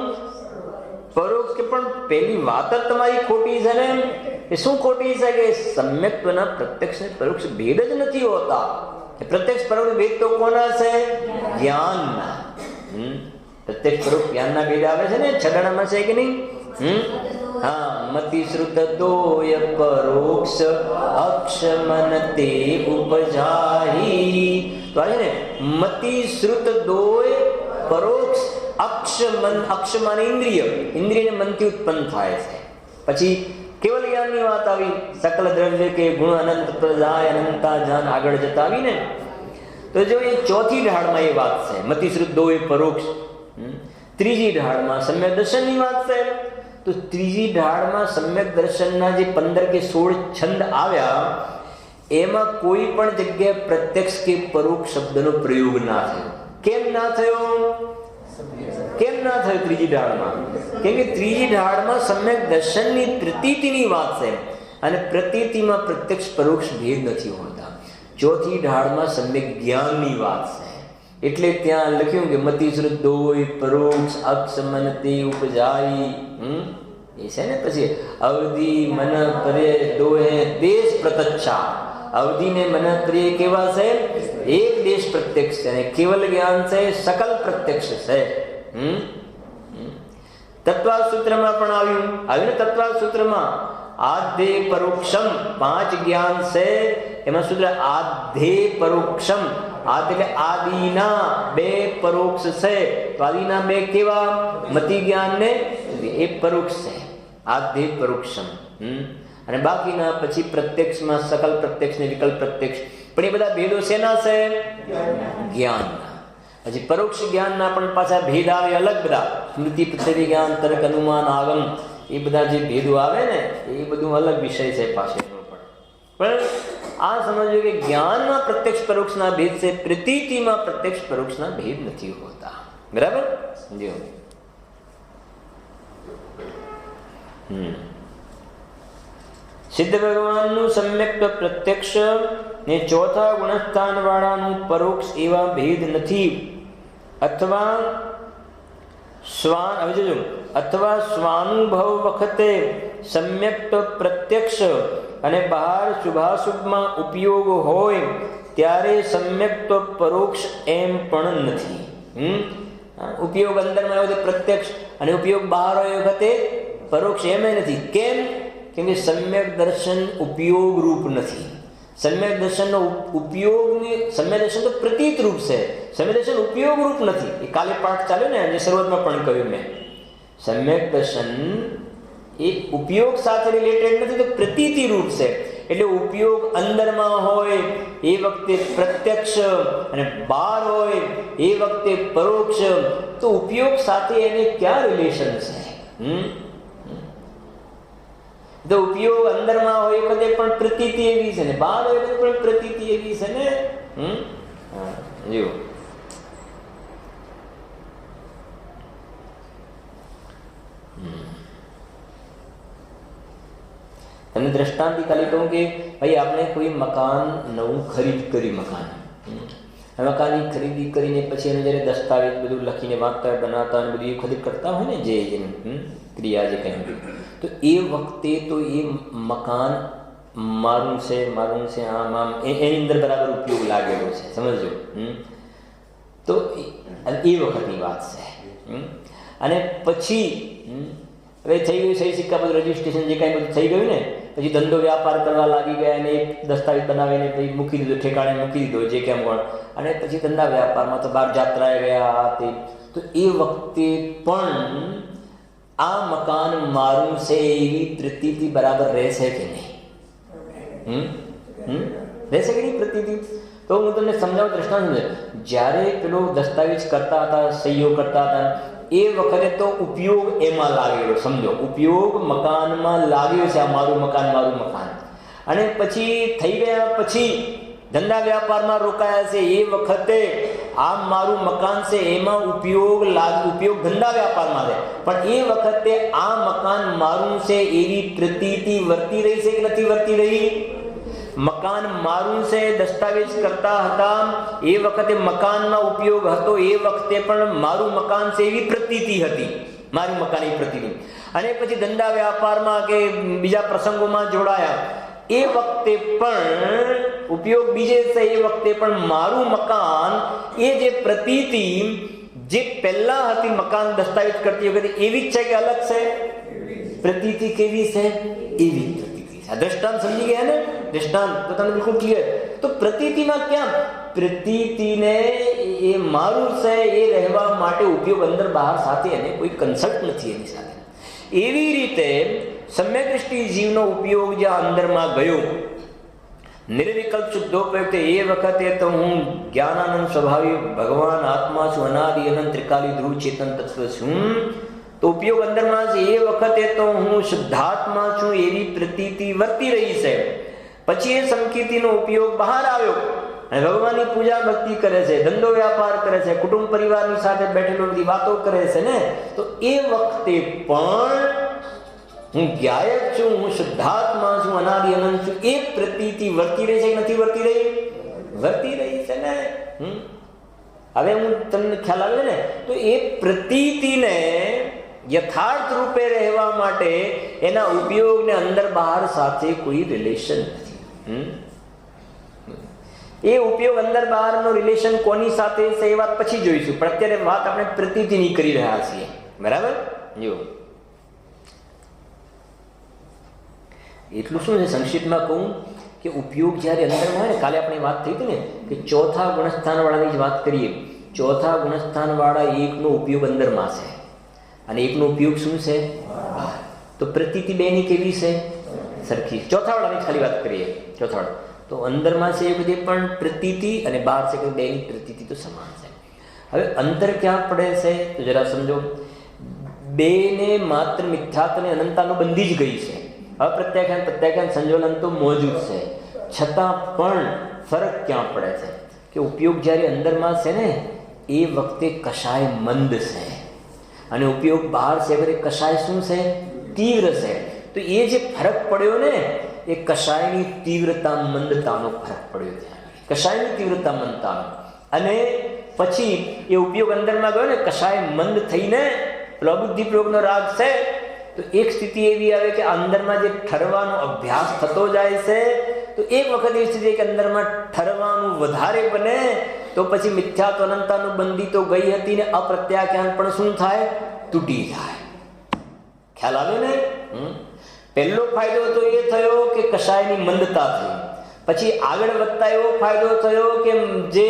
પરોક્ષ. કે પણ પેલી વાત જ તમારી ખોટી છે ને. એ શું ખોટી છે કે સમ્યક્ત્વના પ્રત્યક્ષ અને પરોક્ષ ભેદ જ નથી હોતા. પ્રત્યક્ષ પરોક્ષ ભેદ તો કોના છે? જ્ઞાનના. પ્રત્યક્ષ પરોક્ષ જ્ઞાનના ભેદ આવે છે ને છગડામાં છે કે નહીં? મતિ શ્રુત દોય પરોક્ષ અક્ષમન તે ઉપજાહી. તો આ છે ને મતિ શ્રુત દોય પરોક્ષ અક્ષમન ઇન્દ્રિય ને મનથી ઉત્પન્ન થાય છે. પછી કેવલ જ્ઞાનની વાત આવી. સકલ દ્રવ્ય કે ગુણ અનંત પ્રજાય અનંતા જાન આગળ જતા આવી ને. તો જો એ ચોથી ઢાળમાં એ વાત છે મતિ શ્રુત દોય પરોક્ષ. ત્રીજી ઢાળમાં સમ્યક દર્શનની વાત છે. તો ત્રીજી ઢાળમાં સમ્યક દર્શનના જે 15 કે 16 છંદ આવ્યા એમાં કોઈ પણ જગ્યાએ પ્રત્યક્ષ કે પરોક્ષ શબ્દનો પ્રયોગ ના થયો. કેમ ના થયો? કેમ ના થયું ત્રીજી ઢાળમાં? કેમ કે ત્રીજી ઢાળમાં સમ્યક દર્શનની પ્રતીતિની વાત છે અને પ્રતીતિમાં પ્રત્યક્ષ પરોક્ષ ભેદ નથી હોતા. ચોથી ઢાળમાં સમ્યક જ્ઞાનની વાત છે. એટલે ત્યાં લખ્યું કે મતિ શ્રુદ્ધોય પરોક્ષ અક્ષમનતે ઉપજાઈ. એ છે ને પછી અવધિ મન પરે દોહે દેશ પ્રત્યક્ષા. અવધિ ને મન પ્રિય કેવા છે? એક દેશ પ્રત્યક્ષ છે અને કેવલ જ્ઞાન છે સકલ પ્રત્યક્ષ છે. તત્વાર્થ સૂત્રમાં પણ આવ્યું ને તત્વાર્થ સૂત્રમાં આધ્ય પરોક્ષમ 5 જ્ઞાન છે. એમાં સૂત્ર આધ્ય પરોક્ષમ. આદ એટલે આદિના 2 પરોક્ષ છે. તો આદિના 2 કેવા? મતિ જ્ઞાન ને એ પરોક્ષ છે, આધ્ય પરોક્ષમ. અને બાકીના પછી પ્રત્યક્ષમાં સકલ પ્રત્યક્ષ ને વિકલ્પ પ્રત્યક્ષ. પણ એ બધા ભેદો શેના છે? જ્ઞાનના. હજી પરોક્ષ જ્ઞાનના પણ પાછા ભેદ આવે અલગ બધા. સ્મૃતિ પૃથ્વી જ્ઞાન તર્ક અનુમાન આગમ એ બધા જે ભેદો આવે ને એ બધું અલગ વિષય છે પાછળનો. પણ આ સમજવું કે જ્ઞાનમાં પ્રત્યક્ષ પરોક્ષના ભેદ છે, પ્રતીતિમાં પ્રત્યક્ષ પરોક્ષના ભેદ નથી હોતા. બરાબર? સમજો. સિદ્ધ ભગવાનનું સમ્યક પ્રત્યક્ષ ને ચોથા ગુણસ્થાન વાળાનું પરોક્ષ એવા ભેદ નથી. અથવા સ્વાનુભવ વખતે સમ્યક પ્રત્યક્ષ અને બહાર શુભાશુભમાં ઉપયોગ હોય ત્યારે સમ્યક પરોક્ષ એમ પણ નથી. ઉપયોગ અંદરમાં હોય તો પ્રત્યક્ષ અને ઉપયોગ બહાર હોય વખતે પરોક્ષ એમ નથી. કેમ? કેમ કે સમ્યક દર્શન ઉપયોગ રૂપ નથી. સમ્યક દર્શનનો ઉપયોગની સમ્યક દર્શન તો પ્રતીત રૂપ છે, સમ્યક દર્શન ઉપયોગ રૂપ નથી. એ કાલે પાઠ ચાલ્યો ને, જે શરૂઆતમાં પણ કહ્યું મેં. સમ્યક દર્શન એ ઉપયોગ સાથે રિલેટેડ નથી, તો પ્રતીતિ રૂપ છે. એટલે ઉપયોગ અંદરમાં હોય એ વખતે પ્રત્યક્ષ અને બહાર હોય એ વખતે પરોક્ષ. તો ઉપયોગ સાથે એને ક્યાં રિલેશન છે? તો ઉપયોગ અંદરમાં હોય એ વખતે પણ પ્રતીતિ એવી છે ને બહાર હોય એ પણ પ્રતીતિ એવી છે ને. જો તમને દ્રષ્ટાંત ખાલી કહું કે ભાઈ આપણે કોઈ મકાન નવું ખરીદ કરી, મકાનની ખરીદી કરીને પછી એને જ્યારે દસ્તાવેજ બધું લખીને વાંચતા બનાવતા અને બધું એ ખરીદ કરતા હોય ને જે ક્રિયા જે કહ્યું, તો એ વખતે તો એ મકાન મારું છે આમ એની અંદર બરાબર ઉપયોગ લાગેલો છે. સમજો. તો એ વખતની વાત છે. અને પછી હવે થઈ ગયું સહી સિક્કા બધું રજીસ્ટ્રેશન જે કાંઈ બધું થઈ ગયું ને, પછી ધંધો વ્યાપાર કરવા લાગી ગયા અને એક દસ્તાવેજ બનાવીને પછી મૂકી દીધો, ઠેકાણે મૂકી દીધો જે કેમ પણ. અને પછી ધંધા વ્યાપારમાં તો બહાર જાત્રાએ ગયા તે. તો એ વખતે પણ આ મકાન મારું છે એવી પ્રતીતિ બરાબર રહેશે કે નહીં? રહેશે કે નહીં પ્રતીતિ? તો હું તમને સમજાવું દ્રષ્ટાંત. જ્યારે પેલો દસ્તાવેજ કરતા હતા, સહીઓ કરતા હતા, એ વખતે તો ઉપયોગ એમાં લાગેલો. સમજો, ઉપયોગ મકાનમાં લાગ્યો છે, આ મારું મકાન. અને પછી થઈ ગયા પછી ધંધા વ્યાપારમાં રોકાયા છે એ વખતે આ મારું મકાન છે એમાં ઉપયોગ ધંધા વ્યાપારમાં છે, પણ એ વખતે આ મકાન મારું છે એવી પ્રતીતિ વર્તી રહી છે કે નથી વર્તી રહી? મકાન મારું છે દસ્તાવેજ કરતા હતા એ વખતે મકાનમાં ઉપયોગ હતો, એ વખતે પણ મારું મકાન છે એવી પ્રતીતિ હતી, મારું મકાન એવી પ્રતીતિ. અને પછી ધંધા વ્યાપારમાં કે બીજા પ્રસંગોમાં જોડાયા એ વખતે પણ ઉપયોગ બીજે છે, એ વખતે પણ મારું મકાન એ જે પ્રતીતિ જે પહેલા હતી મકાન દસ્તાવેજ કરતી વખતે એવી જ છે કે અલગ છે? પ્રતીતિ કેવી છે? એવી પ્રતીતિ. આ દ્રષ્ટાંત સમજી ગયા ને? દ્રષ્ટાંત તો તમને બિલકુલ ક્લિયર. તો પ્રતીતિમાં ક્યાં પ્રતીતિને એ મારું છે એ રહેવા માટે ઉપયોગ અંદર બહાર સાથે એને કોઈ કન્સલ્ટ નથી એની સાથે. એવી રીતે સમ્યક દૃષ્ટિ જીવનો ઉપયોગ જ્યાં અંદરમાં ગયો નિર્વિકલ્પ શુદ્ધોપયુક્ત, એ વખતે તો હું જ્ઞાનાનંદ સ્વભાવી ભગવાન આત્મા છું, અનાદિ અનંત ત્રિકાલી ધ્રુવ ચેતન તત્વ છું. તો ઉપયોગ અંદરમાં છે એ વખતે તો હું શુદ્ધાત્મા છું એવી પ્રતીતિ વર્તી રહી છે. પછી એ સંકેતિનો ઉપયોગ બહાર આવ્યો અને ભગવાનની પૂજા ભક્તિ કરે છે, ધંધો વ્યાપાર કરે છે, કુટુંબ પરિવારની સાથે બેઠેલો બધી વાતો કરે છે ને, તો એ વખતે પણ હું જ્ઞાયક છું, હું શુદ્ધાત્મા છું, અનાદિ અનંત છું, એ પ્રતીતિ વર્તી રહી છે કે નથી વર્તી રહી? વર્તી રહી છે ને. હવે હું તમને ખ્યાલ આવે ને, તો એ પ્રતીતિને યથાર્થ રૂપે રહેવા માટે એના ઉપયોગને અંદર બહાર સાથે કોઈ રિલેશન નથી. એ ઉપયોગ અંદર બહારનો રિલેશન કોની સાથે છે એ વાત પછી જોઈશું, પણ અત્યારે વાત આપણે પ્રતીતિની કરી રહ્યા છીએ. બરાબર? જો એટલું શું છે સંક્ષિપ્તમાં કહું કે ઉપયોગ જ્યારે અંદર હોય ને, કાલે આપણે વાત થઈ હતી ને કે ચોથા ગુણસ્થાનવાળાની જ વાત કરીએ. ચોથા ગુણસ્થાનવાળા એકનો ઉપયોગ અંદરમાં છે અને એકનો ઉપયોગ શું છે? તો પ્રતીતિ બેની કેવી છે? સરખી. ચોથાવાળાની ખાલી વાત કરીએ. ચોથાવાળા તો અંદરમાં છે એ બધી પણ પ્રતીતિ અને બહાર છે કે બેની પ્રતીતિ તો સમાન છે. હવે અંતર ક્યાં પડે છે તો જરા સમજો. બેને માત્ર મિથ્યાત્વ અને અનંતાનું બંધી જ ગઈ છે. અપ્રત્યાખ્યાન પ્રત્યાખ્યાન સંજોલન તો મોજૂદ છે, છતાં પણ ફરક ક્યાં પડે છે કે ઉપયોગ જ્યારે અંદરમાં છે ને એ વખતે કશાય મંદ છે અને ઉપયોગ બહાર છે વગેરે કશાય શું છે? તીવ્ર છે. તો એ જે ફરક પડ્યો ને એ કશાયની તીવ્રતા મંદતાનો ફરક પડ્યો ત્યાં. કશાયની તીવ્રતા મંદતાનો. અને પછી એ ઉપયોગ અંદરમાં ગયો ને, કશાય મંદ થઈને પ્રબુદ્ધિ પ્રયોગનો રાગ છે, તો એક સ્થિતિ એવી આવે કે અંદરમાં જે ઠરવાનો અભ્યાસ થતો જાય છે, તો એક વખત એવી સ્થિતિ કે અંદરમાં ઠરવાનું વધારે બને, તો પછી મિથ્યાત્વ અનંતાનું બંધી તો ગઈ હતી ને અપ્રત્યાખ્યાન પણ શું થાય? તૂટી જાય. ખ્યાલ આવે ને? પહેલો ફાયદો તો એ થયો કે કશાયની મંદતા થઈ. પછી આગળ વધતા એવો ફાયદો થયો કે જે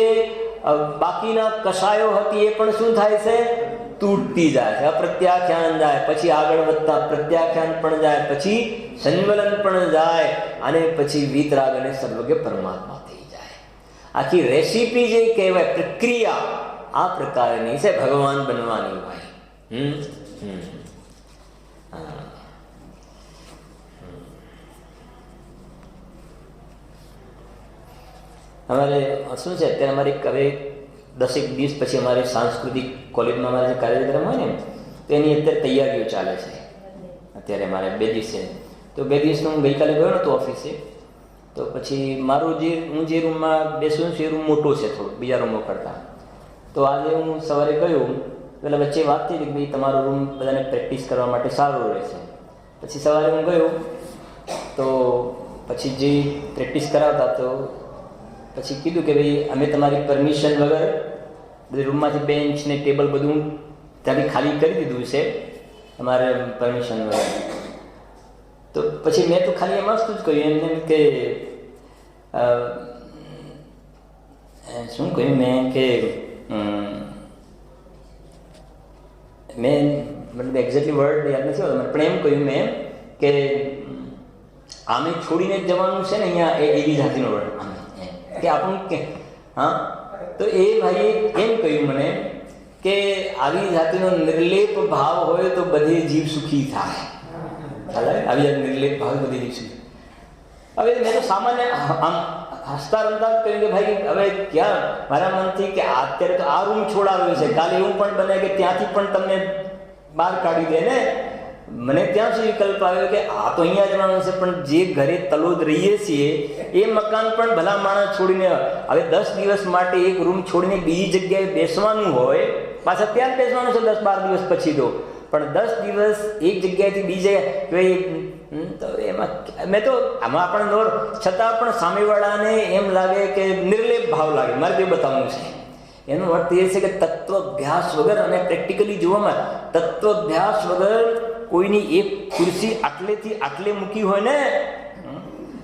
બાકીના કશાયો હતી એ પણ શું થાય છે? તૂટતી જાય છે. અપ્રત્યાખ્યાન જાય, પછી આગળ વધતા પ્રત્યાખ્યાન પણ જાય, પછી સંવલન પણ જાય અને પછી વીતરાગ અને સર્વજ્ઞ પરમાત્મા થઈ જાય. આખી રેસીપી જે કહેવાય, પ્રક્રિયા આ પ્રકારની છે ભગવાન બનવાની હોય. અમારે શું છે અત્યારે અમારે હવે 10 દિવસ પછી અમારે સાંસ્કૃતિક કોલેજમાં અમારે જે કાર્યક્રમ હોય ને તો એની અત્યારે તૈયારીઓ ચાલે છે. અત્યારે મારે 2 દિવસ છે, તો 2 દિવસનો હું ગઈકાલે ગયો નહોતો ઓફિસે, તો પછી મારું હું જે રૂમમાં બેસું છું એ રૂમ મોટો છે થોડો બીજા રૂમો કરતાં. તો આજે હું સવારે ગયો, પેલા વચ્ચે વાત થઈ કે ભાઈ તમારો રૂમ બધાને પ્રેક્ટિસ કરવા માટે સારો રહેશે. પછી સવારે હું ગયો તો પછી જે પ્રેક્ટિસ કરાવતા તો પછી કીધું કે ભાઈ અમે તમારી પરમિશન વગર બધી રૂમમાંથી બેન્ચ ને ટેબલ બધું ત્યાંથી ખાલી કરી દીધું છે અમારે પરમિશન વગર. તો પછી મેં તો ખાલી એમાં શું જ કહ્યું એમને કે શું કહ્યું મેં કે મેં મતલબ એક્ઝેક્ટલી વર્ડ યાદ નથી આવતો મને, પણ એમ કહ્યું મેં કે આમે છોડીને જવાનું છે ને અહીંયા એવી જાતિનો વર્ડ આમે કે આપણું કે હા. તો એ ભાઈએ એમ કહ્યું મને કે આવી જાતિનો નિર્લેપ ભાવ હોય તો બધી જીવ સુખી થાય. આવી જાત નિર્લેપ ભાવ બધી જીવ સુખી. હવે મેં તો સામાન્ય આમ હસતા રમતા કહ્યું કે ભાઈ હવે ક્યાં મારા મનથી કે અત્યારે તો આ રૂમ છોડાવ્યો છે, કાલે એવું પણ બને કે ત્યાંથી પણ તમને બહાર કાઢી દે ને. મને ત્યાં સુધી વિકલ્પ આવ્યો કે આ તો અહીંયા જવાનું છે, પણ જે ઘરે તલોદ રહીએ છીએ એ મકાન પણ ભલા માણસ છોડીને હવે 10 દિવસ માટે એક રૂમ છોડીને બીજી જગ્યાએ બેસવાનું હોય, પાછા ત્યાં જ બેસવાનું છે 10-12 દિવસ પછી તો, પણ 10 દિવસ એક જગ્યાએથી બીજી જગ્યાએ તો એમાં મેં તો આમાં પણ નોર છતાં પણ સામેવાળાને એમ લાગે કે નિર્લેપ ભાવ લાગે. મારે તે બતાવવું છે. એનો અર્થ એ છે કે તત્વ અભ્યાસ વગર અને પ્રેક્ટિકલી જોવામાં તત્વ અભ્યાસ વગર કોઈની એક ખુરશી આટલેથી આટલે મૂકી હોય ને,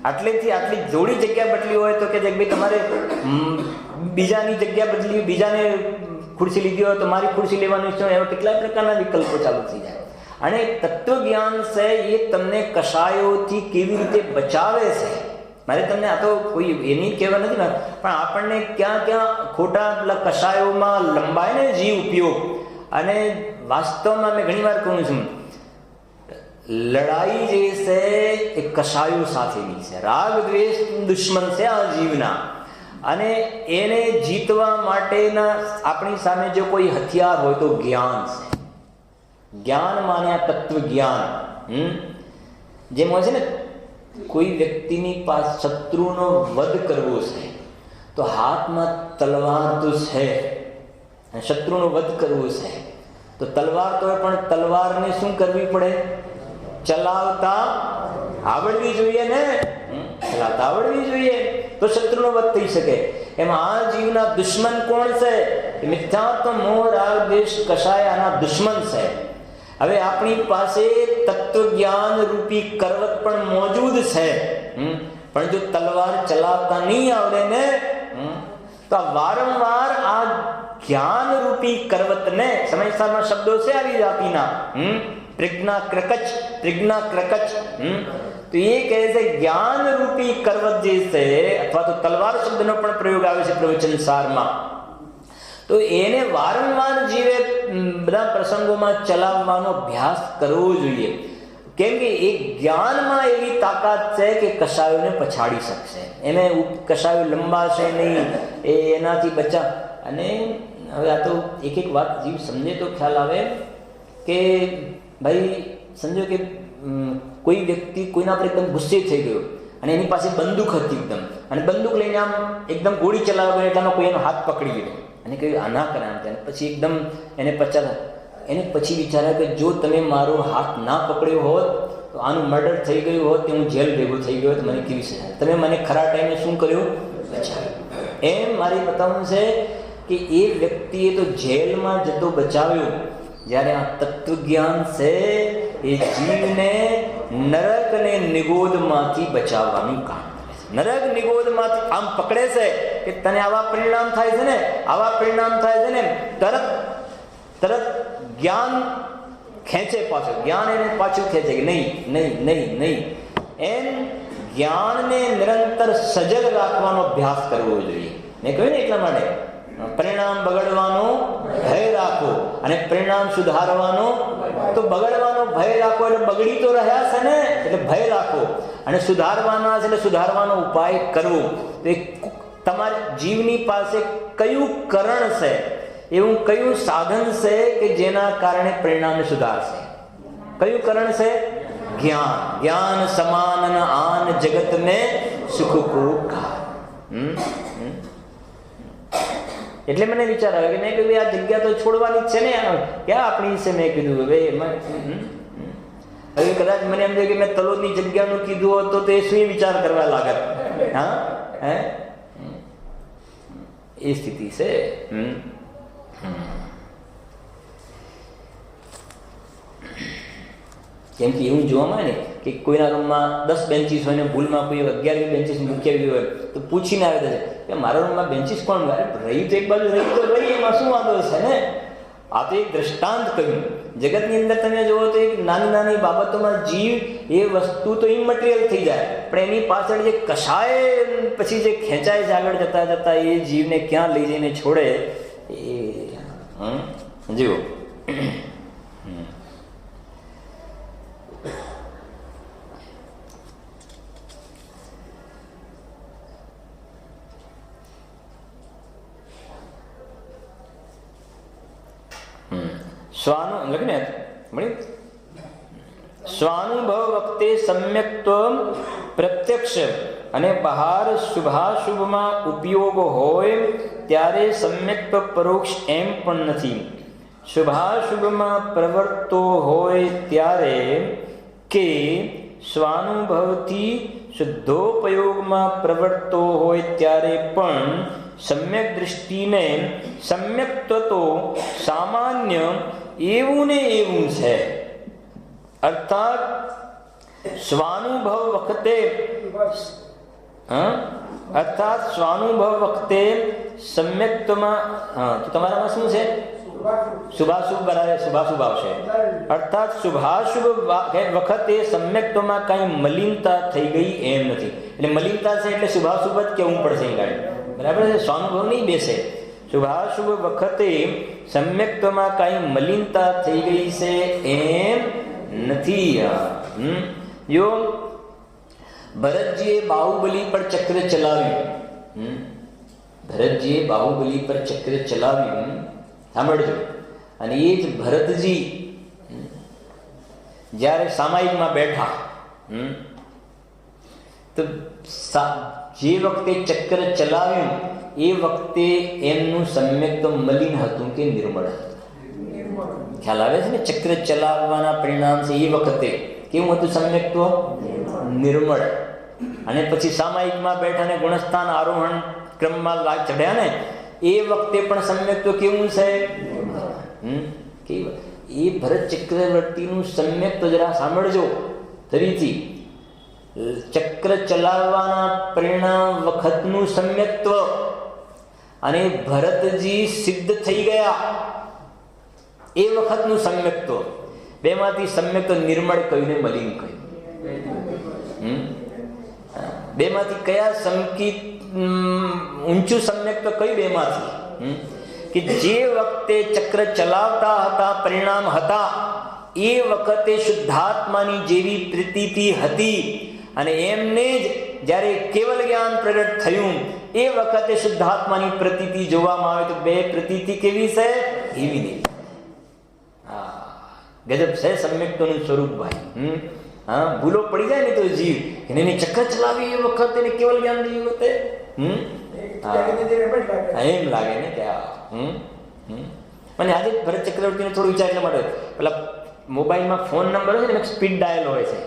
આટલેથી આટલી જોડી જગ્યા બદલી હોય તો કે ભાઈ તમારે બીજાની જગ્યા બદલી, બીજાને ખુરશી લીધી હોય તો મારી ખુરશી લેવાની છે. એવા કેટલા પ્રકારના વિકલ્પો ચાલુ થઈ જાય. અને તત્વજ્ઞાન છે એ તમને કશાયોથી કેવી રીતે બચાવે છે. મારે તમને આ તો કોઈ એની કહેવા નથી, પણ આપણને ક્યાં ક્યાં ખોટા પેલા કશાયોમાં લંબાય ને જીવ ઉપયોગ. અને વાસ્તવમાં મેં ઘણી વાર કહું છું, લડાઈ જે છે એ કશાયો સાથેની છે. રાગ દ્વેષ દુશ્મન છે આ જીવના, અને એને જીતવા માટેના આપણી સામે જો કોઈ હથિયાર હોય તો જ્ઞાન છે. જ્ઞાન માને આ તત્વ જ્ઞાન. જેમ હોય છે ને, કોઈ વ્યક્તિની પાસે શત્રુનો વધ કરવો છે તો હાથમાં તલવાર તો છે, શત્રુનો વધ કરવો છે તો તલવાર તો પણ તલવારને શું કરવી પડે? ચલાવતા આવડવી જોઈએ ને. ચલાવતા આવડવી જોઈએ તો શત્રુનો વધ થઈ શકે. એમાં આ જીવના દુશ્મન કોણ છે? મિથ્યાત્વ, મોહ, રાગ, દ્વેષ, કષાય આના દુશ્મન છે. હવે આપણી પાસે તત્વ જ્ઞાન રૂપી કરવત પણ મોજૂદ છે, પણ જો તલવાર ચલાવતા નહીં આવડે ને તો વારંવાર આ જ્ઞાન રૂપી કરવતને, સમયસારમાં શબ્દો છે આવી જાતિના, પ્રજ્ઞા ક્રકચ, પ્રજ્ઞા ક્રકચ, તો એ કહે છે જ્ઞાન રૂપી કરવત જે છે, અથવા તો તલવાર શબ્દનો પણ પ્રયોગ આવે છે પ્રવચન સારમાં, તો એને વારંવાર જીવે બધા પ્રસંગોમાં ચલાવવાનો અભ્યાસ કરવો જોઈએ. કેમ કે એ જ્ઞાનમાં એવી તાકાત છે કે કશાયોને પછાડી શકશે, એને કશાયો લંબાશે નહીં, એ એનાથી બચા. અને હવે આ તો એક એક વાત જીવ સમજે તો ખ્યાલ આવે કે ભાઈ સમજો કે કોઈ વ્યક્તિ કોઈના પર એકદમ ગુસ્સે થઈ ગયો અને એની પાસે બંદૂક હતી એકદમ, અને બંદૂક લઈને આમ એકદમ ગોળી ચલાવવા એટલામાં કોઈ એનો હાથ પકડી ગયો અને કહ્યું આ ના કરે આમ ત્યાં. પછી એકદમ એને એને પછી વિચાર્યા કે જો તમે મારો હાથ ના પકડ્યો હોત તો આનું મર્ડર થઈ ગયું હોત, હું જેલ ભેગો થઈ ગયો તો મને કેવી સજા. તમે મને ખરા ટાઈમે શું કર્યું? બચાવ્યું. એમ મારી બતાવવું છે કે એ વ્યક્તિએ તો જેલમાં જતો બચાવ્યો, જ્યારે આ તત્વજ્ઞાન છે એ જીવને નરક અને નિગોદમાંથી બચાવવાનું કામ કરે છે. નરક નિગોદમાંથી આમ પકડે છે કે તને આવા પરિણામ થાય છે ને, આવા પરિણામ થાય છે ને, તરત જ્ઞાન ખેંચે પાછું, જ્ઞાન એને પાછું ખેંચે કે નહીં નહીં નહીં નહીં. એમ જ્ઞાનને નિરંતર સજગ રાખવાનો અભ્યાસ કરવો જોઈએ. મેં કહ્યું ને એટલા માટે પરિણામ બગડવાનો ભય રાખો અને પરિણામ સુધારવાનો, તો બગડવાનો ભય રાખો એટલે બગડી તો રહ્યા છે ને, એટલે ભય રાખો, અને સુધારવાના છે એટલે સુધારવાનો ઉપાય કરવો. તમારા જીવની પાસે કયું કરણ છે, એવું કયું સાધન છે કે જેના કારણે પરિણામને સુધારશે? કયું કરણ છે? જ્ઞાન. જ્ઞાન સમાન આન જગત મેં સુખ કો કાર. એટલે મને વિચાર આવ્યો કે મેં કીધું આ જગ્યા તો છોડવાની જ છે ને, ક્યાં આપણી છે? મેં કીધું હવે કદાચ મને એમ કે મેં તલોદની જગ્યાનું કીધું હોત તો એ શું વિચાર કરવા લાગત? હા, હે, એ સ્થિતિ છે. કેમ કે એવું જોવામાં ને કે કોઈના રૂમમાં 10 બેન્ચીસ હોય ને ભૂલમાં કોઈ 11 બેન્ચીસ મૂકી આવી હોય તો પૂછીને આવે છે કે મારા રૂમમાં બેન્ચીસ કોણ રહી? તો એક બાજુ રહી તો રહી, એમાં શું વાંધો છે ને? આ તો એક દ્રષ્ટાંત કહ્યું. જગતની અંદર તમે જુઓ તો એક નાની નાની બાબતોમાં જીવ એ વસ્તુ તો ઇમટીરિયલ થઈ જાય, પણ એની પાછળ જે કશાય પછી જે ખેંચાય છે આગળ જતા જતા એ જીવને ક્યાં લઈ જઈને છોડે એ જુઓ. સ્વાનુભવ વખતે સમ્યક્ત્વ પ્રત્યક્ષ અને બહાર શુભાશુભમાં ઉપયોગ હોય ત્યારે સમ્યક્ત્વ પરોક્ષ એમ પણ નથી. શુભાશુભમાં પ્રવર્તો હોય ત્યારે કે સ્વાનુભવથી શુદ્ધોપયોગમાં પ્રવર્તો હોય ત્યારે પણ સમ્યક દૃષ્ટિને સમ્યક્ત્વ તો સામાન્ય એવું ને એવું છે. અર્થાત સ્વાનુભવ વખતે સમ્યક્ત્વમાં તો તમારામાં શું છે? શુભાશુભ બરાબર શુભાશુભ આવશે. અર્થાત શુભાશુભ વખતે સમ્યક્ત્વમાં કઈ મલિનતા થઈ ગઈ એમ નથી. એટલે મલિનતા છે એટલે શુભાશુભ જ કેવું પડશે બરાબર છે, સ્વાનુભવ નહીં બેસે. શુભાશુભ વખતે સમ્યક્ત્વમાં કઈ મલિનતા થઈ ગઈ છે એમ નથી. જો ભરતજીએ બાહુબલી પર ચક્ર ચલાવ્યું ભરતજીએ બાહુબલી પર ચક્ર ચલાવ્યું, સાંભળજો. અને એ જ ભરતજી જ્યારે સામાયિકમાં બેઠા, તો જે વખતે ચક્ર ચલાવ્યું એ વખતે એમનું સમ્યક તો મલિન હતું કે નિર્મળ હતું? ખ્યાલ આવે છે ને? ચક્ર ચલાવવાના પરિણામ છે એ વખતે કેવું હતું સમ્યક? તો નિર્મળ. અને પછી સામાયિકમાં બેઠા ને ગુણસ્થાન આરોહણ ક્રમમાં ચડ્યા ને એ વખતે પણ સમ્યક તો કેવું છે? કેવું? એ ભરત ચક્રવર્તીનું સમ્યક તો જરા સાંભળજો ફરીથી. ચક્ર ચલાવવાના પરિણામ વખતનું સમ્યક્ત્વ અને ભરતજી સિદ્ધ થઈ ગયા એ વખતનું સમ્યક્ત્વ, બેમાંથી સમ્યક્ત્વ નિર્મળ કહ્યું ને મલિન કહ્યું? બેમાંથી કયા સંકિત ઊંચું સમ્યક્ત્વ કયું બેમાંથી? કે જે વખતે ચક્ર ચલાવતા હતા પરિણામ હતા એ વખતે શુદ્ધાત્માની જેવી પ્રતીતિ હતી, અને એમને જ જ્યારે કેવલ જ્ઞાન પ્રગટ થયું એ વખતે શુદ્ધાત્માની પ્રતીતિ જોવામાં આવે તો બે પ્રતીતિ કેવી છે? એવી નહીં. ગજબ છે સમ્યક્તોનું સ્વરૂપ ભાઈ. હા, ભૂલો પડી જાય ને તો જીવ એને ચક્ર ચલાવી એ વખતે એને કેવલ જ્ઞાન નહીં હોતે એમ લાગે ને કે અને આજે ભરત ચક્રવર્તીને થોડું વિચાર એટલા માટે પેલા મોબાઈલમાં ફોન નંબર હોય ને સ્પીડ ડાયલ હોય છે.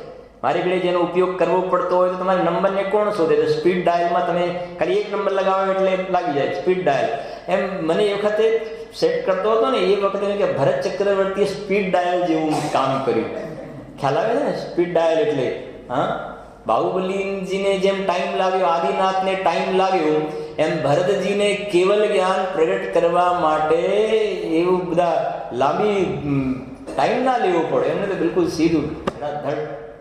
મારી ઘરે જેનો ઉપયોગ કરવો પડતો હોય તો તમારે નંબરને કોણ શોધે? તો સ્પીડ ડાયલમાં તમે ખાલી એક નંબર લગાવો એટલે લાગી જાય સ્પીડ ડાયલ. એમ મને એ વખતે સેટ કરતો હતો ને એ વખતે કે ભરત ચક્રવર્તીએ સ્પીડ ડાયલ જેવું કામ કર્યું. ખ્યાલ આવે છે ને? સ્પીડ ડાયલ એટલે હા, બાહુબલીજીને જેમ ટાઈમ લાગ્યો, આદિનાથને ટાઈમ લાગ્યો, એમ ભરતજીને કેવલ જ્ઞાન પ્રગટ કરવા માટે એવું બધા લાંબી ટાઈમ ના લેવો પડે. એમને તો બિલકુલ સીધું ધડ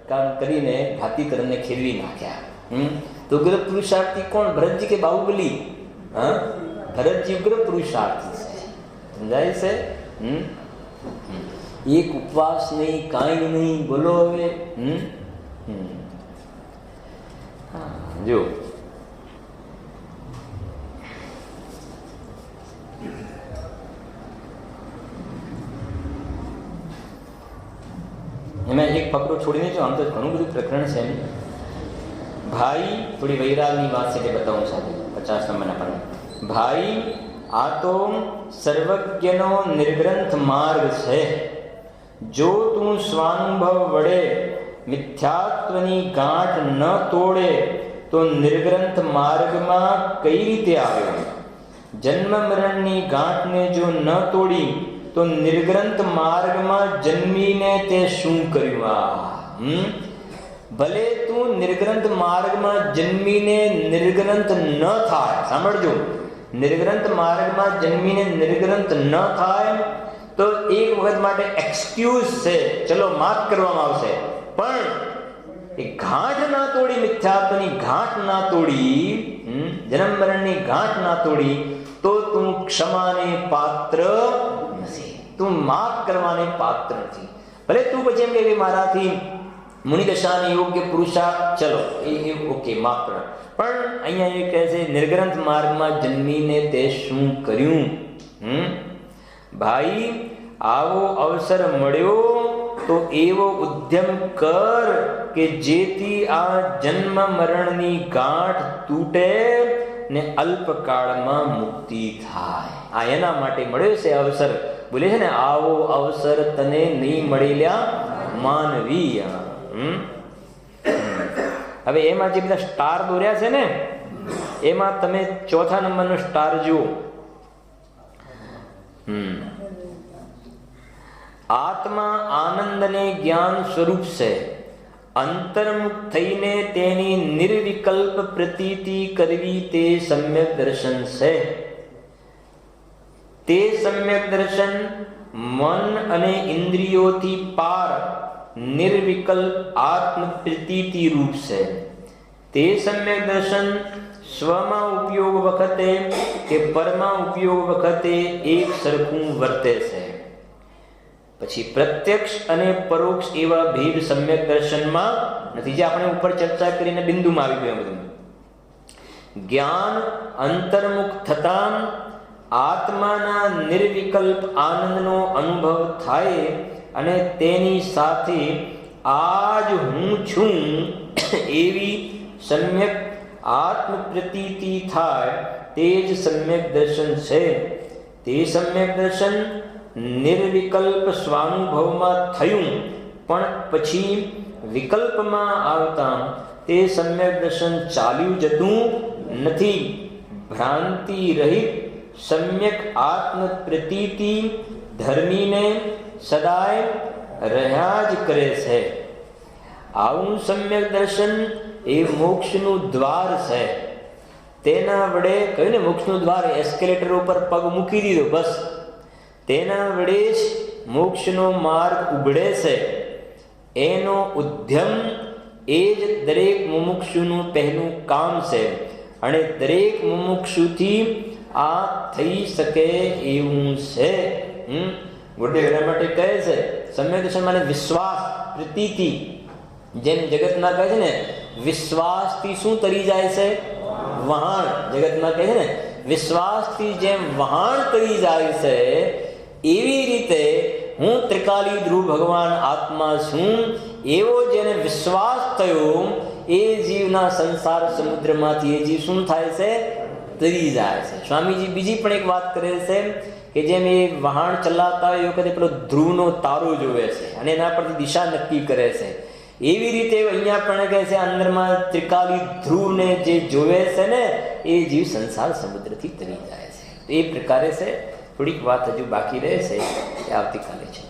કામ કરીને ભાતીકરણને ખેલવી નાખ્યા. તો ઉગ્ર પુરુષાર્થી કોણ? ભરતજી કે બાહુબલી? હા, ભરતજી ઉગ્ર પુરુષાર્થી છે. સમજાય છે? એક ઉપવાસ નહીં, કાંઈ નહીં. બોલો હવે. જો એમાં એક ફકરો છોડીને જો આમ તો ઘણું બધું પ્રકરણ છે. ભાઈ, થોડી વૈરાગની વાત છે તે બતાવું સાથે 50 નંબરના પણ. ભાઈ, આ તો સર્વજ્ઞનો નિર્ગ્રંથ માર્ગ છે. જો તું સ્વાનુભવ વડે મિથ્યાત્વની ગાંઠ ન તોડે તો નિર્ગ્રંથ માર્ગમાં કઈ રીતે આવ્યો? જન્મ મરણની ગાંઠને જો ન તોડી તો નિર્ગ્રંથ માર્ગમાં જન્મીને તે શું કર્યું? ભલે તું નિર્ગ્રંથ માર્ગમાં જન્મીને નિર્ગ્રંથ ન થાય, સાંભળજો, નિર્ગ્રંથ માર્ગમાં જન્મીને નિર્ગ્રંથ ન થાય તો એક વખત માટે એક્સક્યુઝ છે, ચલો માફ કરવામાં આવશે. પણ એ ગાંઠ ના તોડી, મિથ્યાત્વની ગાંઠ ના તોડી, જન્મ મરણની ગાંઠ ના તોડી તો તું ક્ષમાને પાત્ર નથી, તું માફ કરવાને પાત્ર નથી. ભલે તું પછી એમ કે મારાથી મુનિદશાને યોગ્ય પુરુષાર્થ, ચલો એ ઓકે માફ કર, પણ અહીંયા એ કહે છે નિર્ગ્રંથ માર્ગમાં જન્મીને તે શું કર્યું? ભાઈ, આવો અવસર મળ્યો તો એવો ઉદ્યમ કર કે જેથી આ જન્મ મરણની ગાંઠ તૂટે ને અલ્પકાળમાં મુક્તિ થાય. આ એના માટે મળ્યો છે અવસર. બોલે છે ને, આવો અવસર તને નહીં મળેલા માનવી. હવે એમાં જે બધા સ્ટાર દોર્યા છે ને, એમાં તમે ચોથા નંબરનો સ્ટાર જુઓ. આત્મા આનંદ અને જ્ઞાન સ્વરૂપ છે. અંતર્મુખ થઈને તેની નિર્વિકલ્પ પ્રતીતિ કરવી તે સમ્યક દર્શન છે. તે સમ્યક દર્શન મન અને ઇન્દ્રિયોથી પાર નિર્વિકલ્પ આત્મ પ્રતીતિ રૂપ છે. તે સમ્યક દર્શન સ્વમાં ઉપયોગ વખતે કે પરમાં ઉપયોગ વખતે એક સરખું વર્તે છે. પછી પ્રત્યક્ષ અને પરોક્ષ એવા ભેદ સમ્યક દર્શનમાં નથી, જે આપણે ઉપર ચર્ચા કરીને બિંદુમાં આવી ગયું બધું. જ્ઞાન અંતર્મુખ થતાં આત્માના નિર્વિકલ્પ આનંદનો અનુભવ થાય અને તેની સાથે આ જ હું છું એવી સમ્યક આત્મપ્રતીતિ થાય, તે જ સમ્યક દર્શન છે. તે સમ્યક દર્શન નિર્વિકલ્પ સ્વાનુભવમાં થયું, પણ પછી વિકલ્પમાં આવતા તે સમ્યક દર્શન ચાલ્યું જતું નથી. ભ્રાંતિ રહિત સમ્યક આત્મ પ્રતીતિ ધર્મીને સદાય રહ્યા જ કરે છે. આવું સમ્યક દર્શન એ મોક્ષનું દ્વાર છે. તેના વડે કહ્યું ને, મોક્ષનું દ્વાર, એસ્કેલેટર ઉપર પગ મૂકી દીધો બસ, તેના વડે જ મોક્ષનો માર્ગ ઉઘડે છે. એનો ઉદ્યમ એ જ દરેક મુમુક્ષુનું પહેલું કામ છે. અને દરેક મુમુક્ષુથી આ થઈ શકે એવું છે. ગુરુદેવ એના માટે કહે છે સમ્યક દર્શન માને વિશ્વાસ, પ્રતીતિ. જેમ જગતમાં કહે છે ને, વિશ્વાસથી શું તરી જાય છે? વહાણ. જગતમાં કહે છે ને, વિશ્વાસથી જેમ વહાણ તરી જાય છે, એવી રીતે હું ત્રિકાલી ધ્રુવ ભગવાન આત્મા છું, એવો જેને વિશ્વાસ થયો એ જીવના સંસાર સમુદ્રમાંથી એ જીવ શું થાય છે? તરી જાય છે. સ્વામીજી બીજી પણ એક વાત કરે છે કે જેમ એ વહાણ ચલાવતા એ વખતે પેલો ધ્રુવનો તારો જોવે છે અને એના પરથી દિશા નક્કી કરે છે. એવી રીતે અહીંયા પણ કહે છે, અંદરમાં ત્રિકાલી ધ્રુવને જે જોવે છે ને, એ જીવ સંસાર સમુદ્રથી તરી જાય છે. એ પ્રકારે છે. થોડીક વાત હજુ બાકી રહે છે, એ આવતીકાલે છે.